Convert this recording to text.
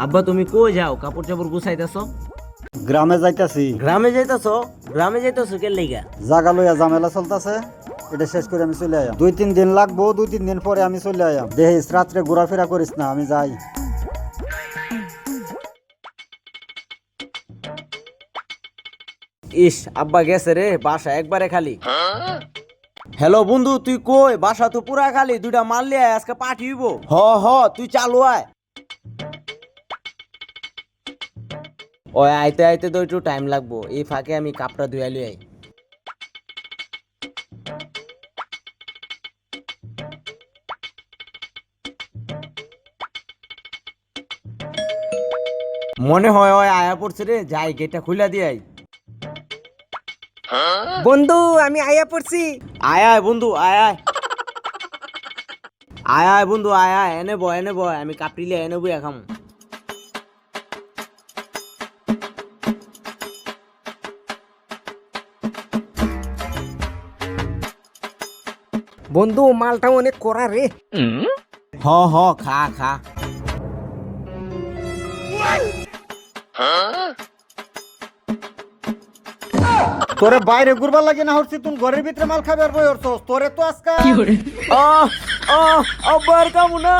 আব্বা তুমি কই যাও? কাপড় চাপড় গুছাইতেছো? গ্রামে যাইতাছি। গ্রামে যাইতেছো? গ্রামে যাইতেছো কে লেগা? জাগা লইয়া ঝামেলা চলতেছে, এটা শেষ করে আমি চলে আয়াম। 2-3 দিন লাগবো, 2-3 দিন পরে আমি চলে আয়াম। দেখিস রাত্রে ঘোরাফেরা করিস না, আমি যাই। ইস, আব্বা গেছে রে, বাসা একবারে খালি। হ্যালো বন্ধু, তুই কই? বাসা তো পুরা খালি, দুইটা মাল লিয়ে আয়, আজকে পার্টি হইব। হ তুই চালু আয়। ওই আইতে আইতে তো একটু টাইম লাগবো, এই ফাঁকে আমি কাপড়া ধুয়ে লই আই। মনে হয় ওই আয়া পড়ছে রে, যাই গেটটা খুলে দিয়ে আই। বন্ধু আমি আয়া পড়ছি। আয় আয় বন্ধু, আয় আয়। আয় আয় বন্ধু, আয় আয়, এনে বয়, আমি কাপড়ি লিয়ে এনে বই খাম। বন্ধু মালটা অনেক করা রে। হ খা খা। তোরে বাইরে ঘুরবার লাগে না হচ্ছি, তুই ঘরের ভিতরে মাল খাবার বই হচ্ছস। তোরে তো আজকে আব্বার কামু না।